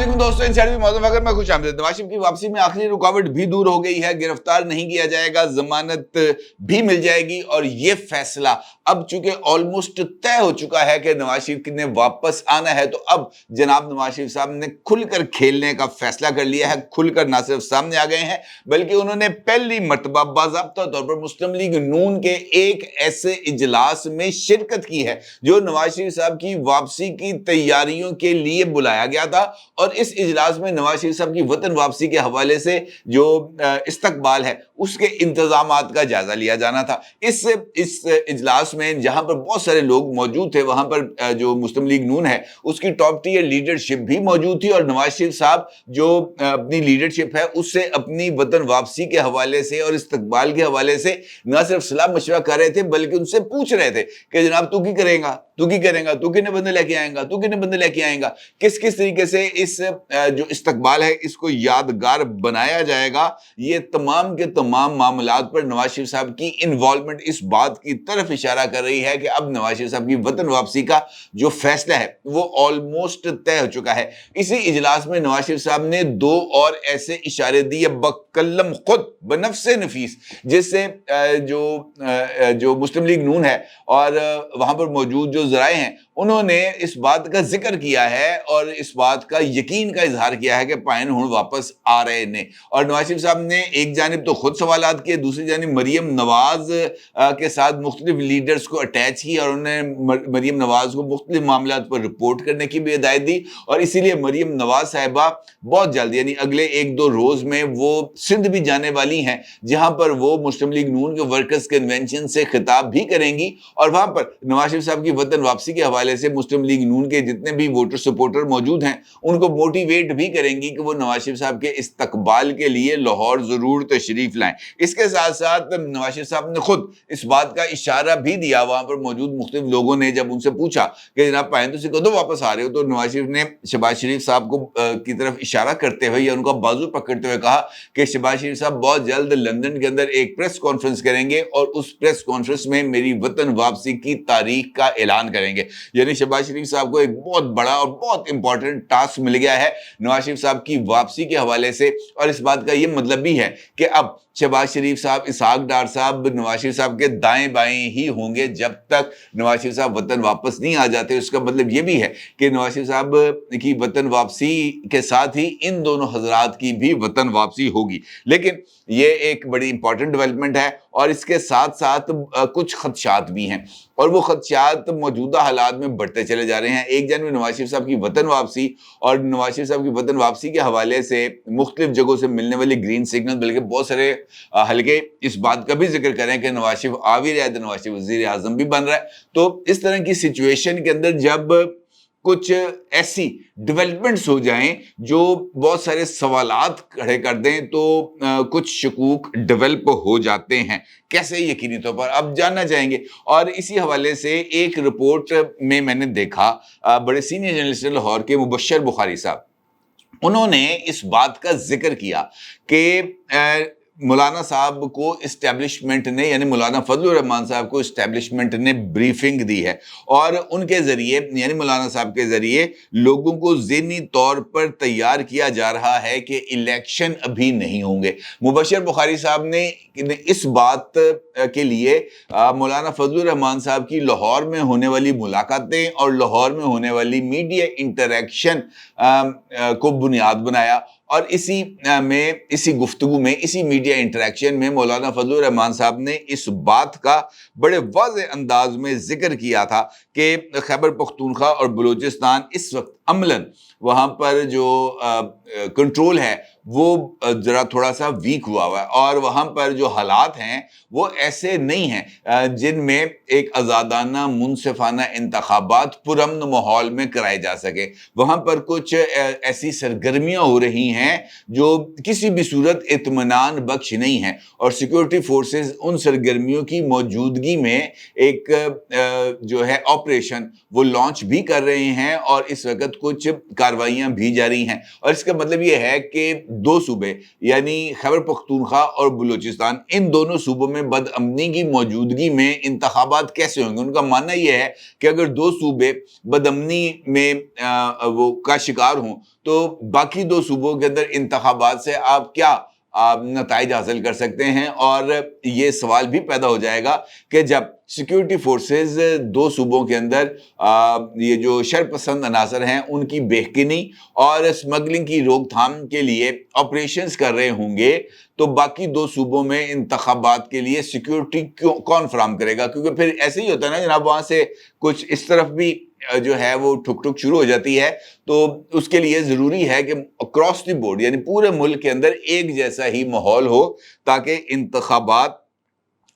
अस्सलाम दोस्तों, inside with मौजूद अगर मैं खुश आमदीद। नवाज शरीफ की वापसी में आखिरी रुकावट भी दूर हो गई है, गिरफ्तार नहीं किया जाएगा, जमानत भी मिल जाएगी और ये फैसला अब चूंकि ऑलमोस्ट तय हो चुका है कि नवाज शरीफ ने वापस आना है, तो अब जनाब नवाज शरीफ साहब ने खुलकर खेलने का फैसला कर लिया है। खुलकर ना सिर्फ सामने आ गए हैं, बल्कि उन्होंने पहली मर्तबा बाज़ाब्ता तौर पर मुस्लिम लीग नून के एक ऐसे इजलास में शिरकत की है जो नवाज शरीफ साहब की वापसी की तैयारियों के लिए बुलाया गया था। और इस इजलास में नवाज शरीफ साहब की वतन वापसी के हवाले से जो इस्तकबाल है उसके इंतजामात का जायजा लिया जाना था। इस इजलास में जहां पर बहुत सारे लोग मौजूद थे, वहां पर जो मुस्लिम लीग नून है उसकी टॉप टियर लीडरशिप भी मौजूद थी और नवाज शरीफ साहब जो अपनी लीडरशिप है उससे अपनी वतन वापसी के हवाले से और इस्तकबाल के हवाले से न सिर्फ सलाह मशवरा कर रहे थे, बल्कि उनसे पूछ रहे थे कि जनाब तू की करेगा, तू की करेगा, तू कितने बंदे लेके आएगा, तू कितने बंदे लेके आएगा, किस किस तरीके से इस जो इस्तकबाल है इसको यादगार बनाया जाएगा। ये तमाम के तमाम मामलात पर नवाज शरीफ साहब की इन्वॉल्वमेंट इस बात की तरफ इशारा कर रही है कि अब नवाज शरीफ साहब की वतन वापसी का जो फैसला है वो ऑलमोस्ट तय हो चुका है। इसी इजलास में नवाज शरीफ साहब ने दो और ऐसे इशारे दिए बकल्लम खुद बनफ्से नफीस, जिससे जो मुस्लिम लीग नून है और वहां पर मौजूद जो ज़राए हैं उन्होंने इस बात का जिक्र किया है और इस बात का यकीन का इजहार किया है कि पायन हुण वापस आ रहे ने। और नवाज शरीफ साहब ने एक जानिब तो खुद सवालात किए, दूसरी जानिब मरियम नवाज के साथ मुख्तलिफ लीडर्स को अटैच की और उन्होंने मरियम नवाज को मुख्तलिफ मामलात पर रिपोर्ट करने की भी हिदायत दी। और इसीलिए मरियम नवाज साहिबा बहुत जल्द यानी अगले एक दो रोज में वो सिंध भी जाने वाली हैं, जहां पर वो मुस्लिम लीग नून के वर्कर्स कन्वेंशन से खिताब भी करेंगी और वहां पर नवाज शरीफ साहब की वतन वापसी के हवाले से मुस्लिम लीग नून के जितने भी वोटर सपोर्टर मौजूद हैं उनको मोटिवेट भी करेंगी कि वो नवाज शरीफ साहब के इस्तकबाल के लिए लाहौर जरूर तशरीफ लाएं। इसके साथ साथ नवाज शरीफ साहब ने खुद इस बात का इशारा भी दिया, वहां पर मौजूद मुख्तलिफ लोगों ने जब उनसे पूछा कि जनाब पायन तुम कदों वापस आ रहे हो, तो नवाज शरीफ ने शहबाज शरीफ साहब को की तरफ इशारा करते हुए या उनका बाजू पकड़ते हुए कहा कि शहबाज शरीफ साहब बहुत जल्द लंदन के अंदर एक प्रेस कॉन्फ्रेंस करेंगे और उस प्रेस कॉन्फ्रेंस में मेरी वतन वापसी की तारीख का ऐलान करेंगे। यानी शहबाज शरीफ साहब को एक बहुत बड़ा और बहुत इंपॉर्टेंट टास्क मिल गया है नवाज शरीफ साहब की वापसी के हवाले से। और इस बात का ये मतलब भी है कि अब शहबाज शरीफ साहब, इसहाक डार साहब नवाज शरीफ साहब के दाएं बाएं ही होंगे जब तक नवाज शरीफ साहब वतन वापस नहीं आ जाते। उसका मतलब ये भी है कि नवाज शरीफ साहब की वतन वापसी के साथ ही इन दोनों हजरात की भी वतन वापसी होगी। लेकिन ये एक बड़ी इंपॉर्टेंट डेवलपमेंट है और इसके साथ साथ कुछ खदशात भी हैं और वो खदशात मौजूदा हालात में बढ़ते चले जा रहे हैं। एक जानब नवाज शरीफ साहब की वतन वापसी और नवाज शरीफ साहब की वतन वापसी के हवाले से मुख्तलिफ जगहों से मिलने वाली ग्रीन सिग्नल, बल्कि बहुत सारे हल्के इस बात का भी जिक्र करें कि नवाज शरीफ आ भी रहा है तो नवाज शरीफ वजीर आजम भी बन रहा है। तो इस तरह की सिचुएशन के अंदर जब कुछ ऐसी डेवलपमेंट्स हो जाएं जो बहुत सारे सवालात खड़े कर दें तो कुछ शकूक डेवलप हो जाते हैं। कैसे? यकीनी तौर पर अब जानना चाहेंगे। और इसी हवाले से एक रिपोर्ट में मैंने देखा बड़े सीनियर जर्नलिस्ट लाहौर के मुबशर बुखारी साहब, उन्होंने इस बात का जिक्र किया कि मौलाना साहब को इस्टेब्लिशमेंट ने यानी मौलाना फजलुर रहमान साहब को इस्टेब्लिशमेंट ने ब्रीफिंग दी है और उनके ज़रिए यानी मौलाना साहब के ज़रिए लोगों को ज़हनी तौर पर तैयार किया जा रहा है कि इलेक्शन अभी नहीं होंगे। मुबशर बुखारी साहब ने इस बात के लिए मौलाना फजलुर रहमान साहब की लाहौर में होने वाली मुलाकातें और लाहौर में होने वाली मीडिया इंटरेक्शन को बुनियाद बनाया और इसी गुफ्तगू में, इसी मीडिया इंटरेक्शन में मौलाना फजलुर रहमान साहब ने इस बात का बड़े वाज़ेह अंदाज में जिक्र किया था कि खैबर पख्तूनख्वा और बलूचिस्तान इस वक्त अमलन वहाँ पर जो कंट्रोल है वो ज़रा थोड़ा सा वीक हुआ है और वहाँ पर जो हालात हैं वो ऐसे नहीं हैं जिनमें एक आज़ादाना मुनसिफाना इंतखाबात पुरअमन माहौल में कराए जा सके। वहाँ पर कुछ ऐसी सरगर्मियाँ हो रही हैं जो किसी भी सूरत इत्मीनान बख्श नहीं है और सिक्योरिटी फोर्सेस उन सरगर्मियों की मौजूदगी में एक जो है ऑपरेशन वो लॉन्च भी कर रहे हैं और इस वक्त कुछ कार्रवाइयाँ भी जारी हैं। और इसका मतलब ये है कि दो सूबे यानी खैबर पख्तूनख्वा और बलूचिस्तान, इन दोनों सूबों में बदअमनी की मौजूदगी में इंतखाबात कैसे होंगे। उनका मानना यह है कि अगर दो सूबे बदअमनी में वो का शिकार हों तो बाकी दो सूबों के अंदर इंतखाबात से आप क्या नताइज हासिल कर सकते हैं। और ये सवाल भी पैदा हो जाएगा कि जब सिक्योरिटी फोर्सेस दो सूबों के अंदर ये जो शरपसंद अनासर हैं उनकी बेहकिनी और स्मगलिंग की रोकथाम के लिए ऑपरेशंस कर रहे होंगे, तो बाकी दो सूबों में इंतखाबात के लिए सिक्योरिटी कौन फराहम करेगा। क्योंकि फिर ऐसे ही होता है ना जनाब, वहां से कुछ इस तरफ भी जो है वो ठुक ठुक शुरू हो जाती है, तो उसके लिए जरूरी है कि अक्रॉस द बोर्ड यानी पूरे मुल्क के अंदर एक जैसा ही माहौल हो ताकि इंतखाबात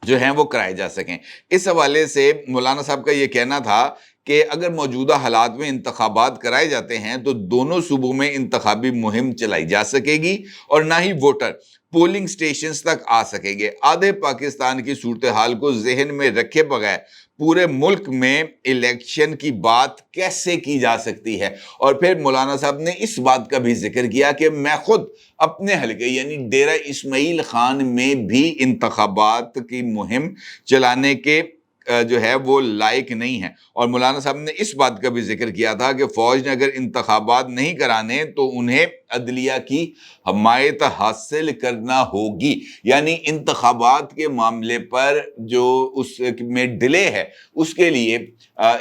जो हैं वो कराए जा सकें। इस हवाले से मौलाना साहब का ये कहना था कि अगर मौजूदा हालात में इंतखाबात कराए जाते हैं तो दोनों सूबों में इंतखाबी मुहिम चलाई जा सकेगी और ना ही वोटर पोलिंग स्टेशंस तक आ सकेंगे। आधे पाकिस्तान की सूरत हाल को जहन में रखे बगैर पूरे मुल्क में इलेक्शन की बात कैसे की जा सकती है। और फिर मौलाना साहब ने इस बात का भी जिक्र किया कि मैं खुद अपने हलके यानी डेरा इस्माइल खान में भी इंतखाबात की मुहिम चलाने के जो है वो लायक नहीं है। और मौलाना साहब ने इस बात का भी जिक्र किया था कि फौज ने अगर इंतखाबात नहीं कराने तो उन्हें अदलिया की हमायत हासिल करना होगी। यानी इंतखाबात के मामले पर जो उसमें डिले है उसके लिए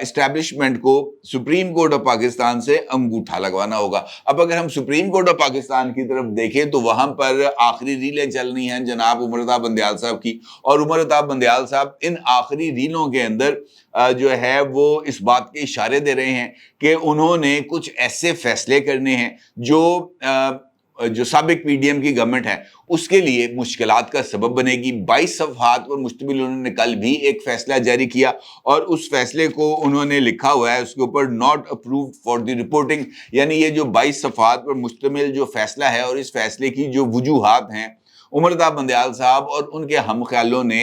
इस्टेब्लिशमेंट को सुप्रीम कोर्ट ऑफ पाकिस्तान से अंगूठा लगवाना होगा। अब अगर हम सुप्रीम कोर्ट ऑफ पाकिस्तान की तरफ देखें तो वहां पर आखिरी रीलें चल रही हैं जनाब उमरता बंदयाल साहब की, और उमरता बंदयाल साहब इन आखिरी रीलों के अंदर जो है वो इस बात के इशारे दे रहे हैं कि उन्होंने कुछ ऐसे फैसले करने हैं जो साबिक पीडीएम की गवर्नमेंट है उसके लिए मुश्किलात का सबब बनेगी। 22 सफ़हात पर मुश्तमिल उन्होंने कल भी एक फैसला जारी किया और उस फैसले को उन्होंने लिखा हुआ है उसके ऊपर not approved for the reporting. यानी ये जो 22 सफ़हात पर मुश्तमिल जो फैसला है और इस फैसले की जो वजूहात हैं, उमरता बंदयाल साहब और उनके हमख्यालों ने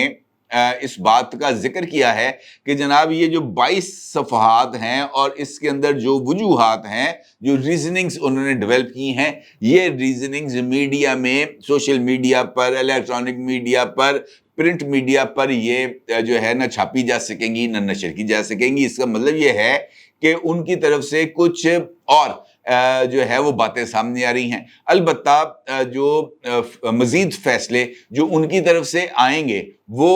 इस बात का जिक्र किया है कि जनाब ये जो 22 सफ़हात हैं और इसके अंदर जो वजूहात हैं, जो रीजनिंग्स उन्होंने डेवलप की हैं, ये रीजनिंग्स मीडिया में, सोशल मीडिया पर, इलेक्ट्रॉनिक मीडिया पर, प्रिंट मीडिया पर ये जो है ना छापी जा सकेंगी ना नशर की जा सकेंगी। इसका मतलब ये है कि उनकी तरफ से कुछ और जो है वो बातें सामने आ रही हैं। अलबत्ता जो मजीद फैसले जो उनकी तरफ से आएंगे वो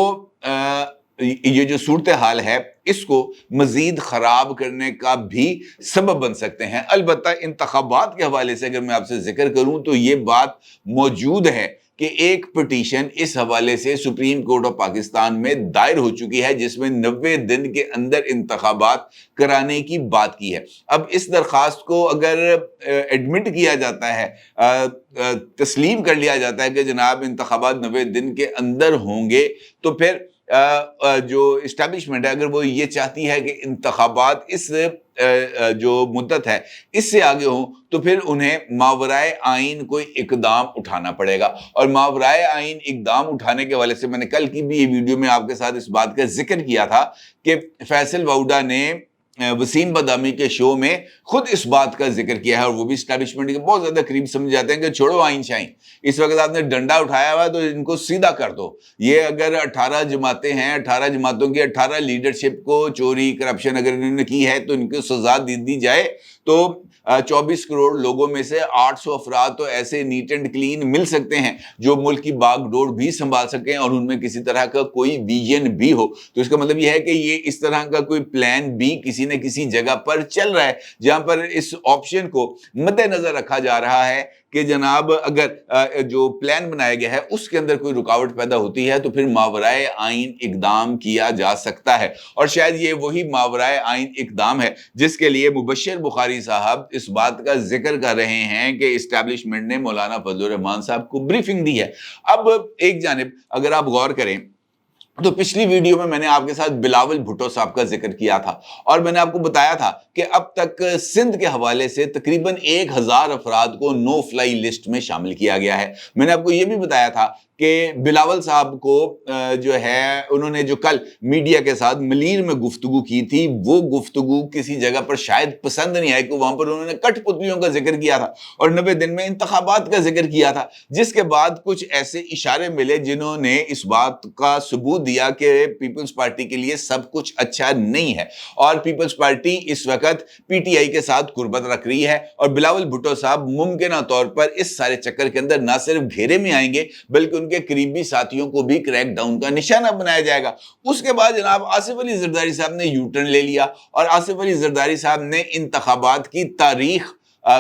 ये जो सूरत हाल है इसको मजीद खराब करने का भी सबब बन सकते हैं। अलबत्ता इंतखाबात के हवाले से अगर मैं आपसे जिक्र करूं तो ये बात मौजूद है कि एक पिटीशन इस हवाले से सुप्रीम कोर्ट ऑफ पाकिस्तान में दायर हो चुकी है जिसमें 90 दिन के अंदर इंतखाबात कराने की बात की है। अब इस दरखास्त को अगर एडमिट किया जाता है, तस्लीम कर लिया जाता है कि जनाब इंतखाबात 90 दिन के अंदर होंगे, तो फिर जो इस्टेब्लिशमेंट है अगर वो ये चाहती है कि इंतखाबात इस जो मुद्दत है इससे आगे हो तो फिर उन्हें मावराए आइन कोई इकदाम उठाना पड़ेगा। और मावराए आइन इकदाम उठाने के हवाले से मैंने कल की भी ये वीडियो में आपके साथ इस बात का जिक्र किया था कि फैसल वाउडा ने वसीम बदामी के शो में खुद इस बात का जिक्र किया है और वो भी एस्टैब्लिशमेंट के बहुत ज्यादा करीब समझ जाते हैं कि छोड़ो आइन शाइन, इस वक्त आपने डंडा उठाया हुआ है तो इनको सीधा कर दो। ये अगर 18 जमातें हैं, 18 जमातों की 18 लीडरशिप को चोरी करप्शन अगर इन्होंने की है तो इनको सजा दे दी जाए तो 24 करोड़ लोगों में से 800 अफराद तो ऐसे नीट एंड क्लीन मिल सकते हैं जो मुल्क की बागडोर भी संभाल सकें और उनमें किसी तरह का कोई विजन भी हो। तो इसका मतलब यह है कि ये इस तरह का कोई प्लान भी किसी न किसी जगह पर चल रहा है जहां पर इस ऑप्शन को मद्देनजर रखा जा रहा है कि जनाब अगर जो प्लान बनाया गया है उसके अंदर कोई रुकावट पैदा होती है तो फिर मावराए आइन इकदाम किया जा सकता है। और शायद ये वही मावराए आइन इकदाम है जिसके लिए मुबश्शिर बुखारी साहब इस बात का जिक्र कर रहे हैं कि इस्टेब्लिशमेंट ने मौलाना फजलुर रहमान साहब को ब्रीफिंग दी है। अब एक जानिब अगर आप गौर करें तो पिछली वीडियो में मैंने आपके साथ बिलावल भुट्टो साहब का जिक्र किया था और मैंने आपको बताया था कि अब तक सिंध के हवाले से तकरीबन 1000 अफराद को नो फ्लाई लिस्ट में शामिल किया गया है। मैंने आपको यह भी बताया था کہ بلاول صاحب کو جو ہے انہوں نے جو کل میڈیا کے ساتھ ملیر میں گفتگو کی تھی وہ گفتگو کسی جگہ پر شاید پسند نہیں آئی کہ وہاں پر انہوں نے کٹ پتلیوں کا ذکر کیا تھا اور 90 دن میں انتخابات کا ذکر کیا تھا، جس کے بعد کچھ ایسے اشارے ملے جنہوں نے اس بات کا ثبوت دیا کہ پیپلز پارٹی کے لیے سب کچھ اچھا نہیں ہے اور پیپلز پارٹی اس وقت پی ٹی آئی کے ساتھ قربت رکھ رہی ہے اور بلاول بھٹو صاحب ممکنہ طور پر اس سارے چکر کے اندر نہ صرف گھیرے میں آئیں گے بلکہ ان کے قریبی ساتھیوں کو بھی کریک ڈاؤن کا نشانہ بنایا جائے گا۔ اس کے بعد جناب آصف علی زرداری صاحب نے یو ٹرن لے لیا اور آصف علی زرداری صاحب نے انتخابات کی تاریخ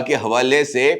کے حوالے سے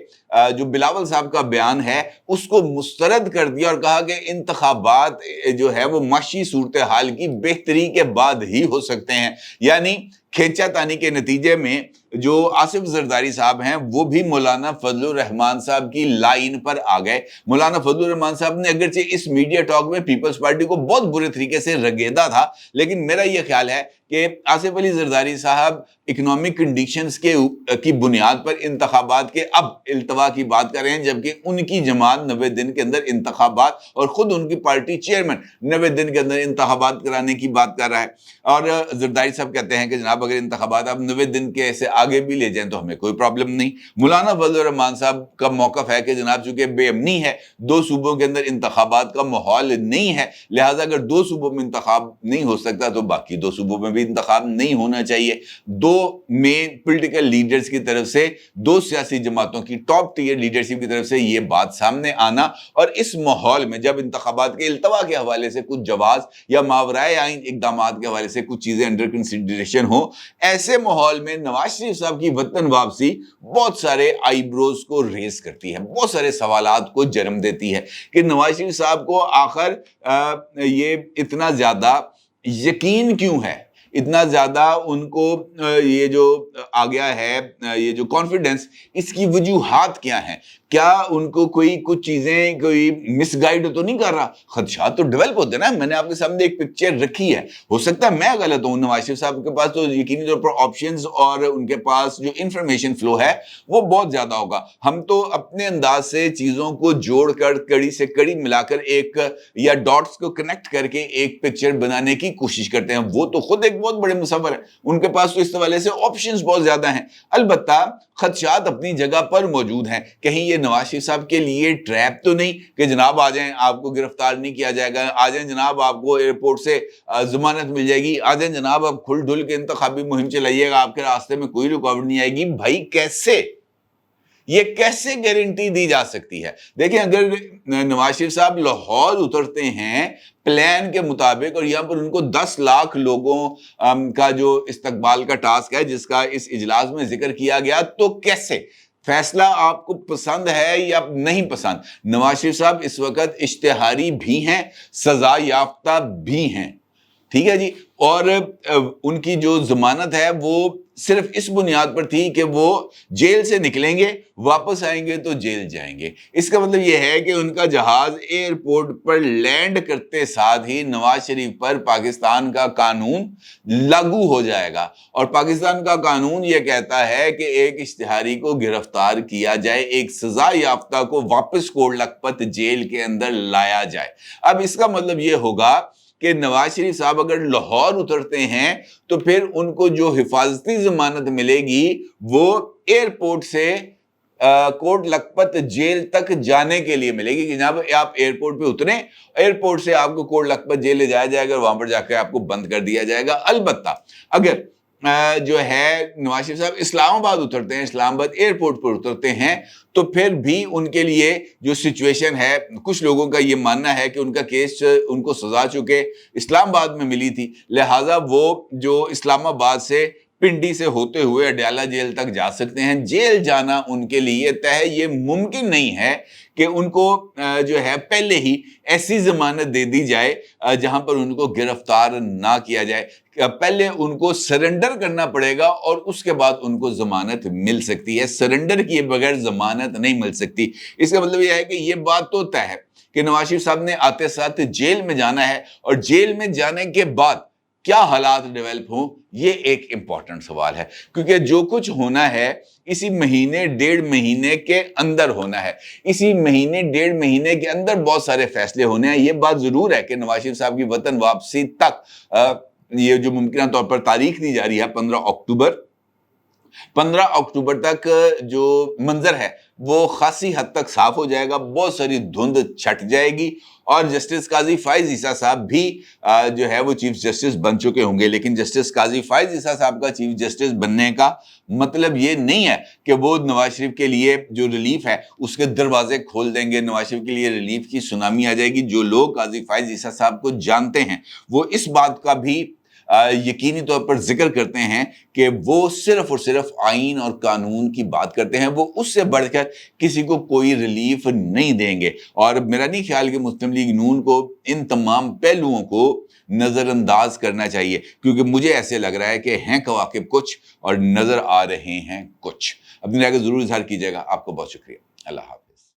جو بلاول صاحب کا بیان ہے اس کو مسترد کر دیا اور کہا کہ انتخابات جو ہے وہ معاشی صورتحال کی بہتری کے بعد ہی ہو سکتے ہیں، یعنی کھینچا تانی کے نتیجے میں جو آصف زرداری صاحب ہیں وہ بھی مولانا فضل الرحمان صاحب کی لائن پر آ گئے۔ مولانا فضل الرحمان صاحب نے اگرچہ اس میڈیا ٹاک میں پیپلز پارٹی کو بہت برے طریقے سے رگیدا تھا، لیکن میرا یہ خیال ہے کہ آصف علی زرداری صاحب اکنامک کنڈیشنز کی بنیاد پر انتخابات کے اب التوا کی بات کر رہے ہیں، جبکہ ان کی جماعت 90 دن کے اندر انتخابات اور خود ان کی پارٹی چیئرمین 90 دن کے اندر انتخابات کرانے کی بات کر رہا ہے۔ اور زرداری صاحب کہتے ہیں کہ جناب اگر انتخابات آپ 90 دن کے سے آگے بھی لے جائیں تو ہمیں کوئی پرابلم نہیں۔ مولانا فضل الرحمان صاحب کا موقف ہے کہ جناب چونکہ بے امنی ہے، 2 صوبوں کے اندر انتخابات کا ماحول نہیں ہے، لہٰذا اگر 2 صوبوں میں انتخاب نہیں ہو سکتا تو باقی 2 صوبوں میں بھی انتخاب نہیں ہونا چاہیے۔ 2 مین پولیٹیکل لیڈرز کی طرف سے، 2 سیاسی جماعتوں کی ٹاپ ٹیئر لیڈرشپ کی طرف سے یہ بات سامنے آنا اور اس ماحول میں جب انتخابات کے التوا کے حوالے سے کچھ جواز یا ماورائے آئین اقدامات کے حوالے سے کچھ چیزیں انڈر کنسیڈریشن ہو، ایسے ماحول میں نواز شریف صاحب کی وطن واپسی بہت سارے آئی بروز کو ریز کرتی ہے، بہت سارے سوالات کو جنم دیتی ہے کہ نواز شریف صاحب کو آخر یہ اتنا زیادہ یقین کیوں ہے، اتنا زیادہ ان کو یہ جو آ گیا ہے یہ جو کانفیڈنس، اس کی وجوہات کیا ہیں؟ کیا ان کو کوئی کچھ چیزیں کوئی مس گائیڈ تو نہیں کر رہا؟ خدشات تو ڈیولپ ہوتے ہیں نا، میں نے آپ کے سامنے ایک پکچر رکھی ہے، ہو سکتا ہے میں غلط ہوں، نواز شریف صاحب کے پاس تو یقینی طور پر آپشنز اور ان کے پاس جو انفارمیشن فلو ہے وہ بہت زیادہ ہوگا۔ ہم تو اپنے انداز سے چیزوں کو جوڑ کر کڑی سے کڑی ملا کر ایک یا ڈاٹس کو کنیکٹ کر کے ایک پکچر بنانے کی کوشش کرتے ہیں، وہ تو خود ایک بہت بڑے مصور ہیں، ان کے پاس تو اس حوالے سے آپشنز بہت زیادہ ہیں۔ البتہ خدشات اپنی جگہ پر موجود ہیں، کہیں یہ نواز شریف صاحب کے لیے ٹریپ تو نہیں کہ جناب آ جائیں آپ کو گرفتار نہیں کیا جائے گا، آ جائیں جناب آپ کو ایئرپورٹ سے ضمانت مل جائے گی، آ جائیں جناب آپ کھل ڈھل کے انتخابی مہم چلائیے گا، آپ کے راستے میں کوئی رکاوٹ نہیں آئے گی۔ بھائی کیسے، یہ کیسے گارنٹی دی جا سکتی ہے؟ دیکھیں اگر نواز شریف صاحب لاہور اترتے ہیں پلان کے مطابق اور یہاں پر ان کو 10 لاکھ لوگوں کا جو استقبال کا ٹاسک ہے جس کا اس اجلاس میں ذکر کیا گیا، تو کیسے فیصلہ آپ کو پسند ہے یا نہیں پسند؟ نواز شریف صاحب اس وقت اشتہاری بھی ہیں، سزا یافتہ بھی ہیں، ٹھیک ہے جی، اور ان کی جو ضمانت ہے وہ صرف اس بنیاد پر تھی کہ وہ جیل سے نکلیں گے، واپس آئیں گے تو جیل جائیں گے۔ اس کا مطلب یہ ہے کہ ان کا جہاز ایئرپورٹ پر لینڈ کرتے ساتھ ہی نواز شریف پر پاکستان کا قانون لاگو ہو جائے گا، اور پاکستان کا قانون یہ کہتا ہے کہ ایک اشتہاری کو گرفتار کیا جائے، ایک سزا یافتہ کو واپس کوٹ لکھپت جیل کے اندر لایا جائے۔ اب اس کا مطلب یہ ہوگا کہ نواز شریف صاحب اگر لاہور اترتے ہیں تو پھر ان کو جو حفاظتی ضمانت ملے گی وہ ایئرپورٹ سے کوٹ لکھپت جیل تک جانے کے لیے ملے گی کہ جناب آپ ایئرپورٹ پہ اتریں، ایئرپورٹ سے آپ کو کوٹ لکھپت جیل لے جایا جائے گا اور وہاں پر جا کے آپ کو بند کر دیا جائے گا۔ البتہ اگر جو ہے نواز شریف صاحب اسلام آباد اترتے ہیں، اسلام آباد ایئرپورٹ پر اترتے ہیں، تو پھر بھی ان کے لیے جو سچویشن ہے، کچھ لوگوں کا یہ ماننا ہے کہ ان کا کیس ان کو سزا چکے اسلام آباد میں ملی تھی، لہٰذا وہ جو اسلام آباد سے پنڈی سے ہوتے ہوئے اڈیالہ جیل تک جا سکتے ہیں۔ جیل جانا ان کے لیے طے ہے، یہ ممکن نہیں ہے کہ ان کو جو ہے پہلے ہی ایسی ضمانت دے دی جائے جہاں پر ان کو گرفتار نہ کیا جائے، پہلے ان کو سرنڈر کرنا پڑے گا اور اس کے بعد ان کو ضمانت مل سکتی ہے، سرنڈر کیے بغیر ضمانت نہیں مل سکتی۔ اس کا مطلب یہ ہے کہ یہ بات تو طے ہے کہ نواز شریف صاحب نے آتے ساتھ جیل میں جانا ہے، اور جیل میں جانے کے بعد क्या हालात डेवलप हों, ये एक इंपॉर्टेंट सवाल है, क्योंकि जो कुछ होना है इसी महीने डेढ़ महीने के अंदर होना है। इसी महीने डेढ़ महीने के अंदर बहुत सारे फैसले होने हैं। ये बात जरूर है कि नवाज शरीफ साहब की वतन वापसी तक ये जो मुमकिन तौर पर तारीख दी जा रही है 15 अक्टूबर तक जो मंजर है वो खासी हद तक साफ हो जाएगा, बहुत सारी धुंध छट जाएगी और जस्टिस काजी फाइज ईसा साहब भी जो है वो चीफ जस्टिस बन चुके होंगे। लेकिन जस्टिस काजी फाइज ईसा साहब का चीफ जस्टिस बनने का मतलब ये नहीं है कि वो नवाज शरीफ के लिए जो रिलीफ है उसके दरवाजे खोल देंगे, नवाज शरीफ के लिए रिलीफ की सुनामी आ जाएगी। जो लोग काजी फाइज ईसा साहब को जानते हैं वो इस बात का भी यकीनी तौर पर जिक्र करते हैं कि वो सिर्फ और सिर्फ आइन और कानून की बात करते हैं, वो उससे बढ़कर किसी को कोई रिलीफ नहीं देंगे। और मेरा नहीं ख्याल कि मुस्लिम लीग नून को इन तमाम पहलुओं को नजरअंदाज करना चाहिए, क्योंकि मुझे ऐसे लग रहा है कि हैं कवाकिब कुछ और नजर आ रहे हैं कुछ। अपनी राय को जरूर इजहार कीजिएगा। आपको बहुत शुक्रिया। अल्लाह हाफ़िज़।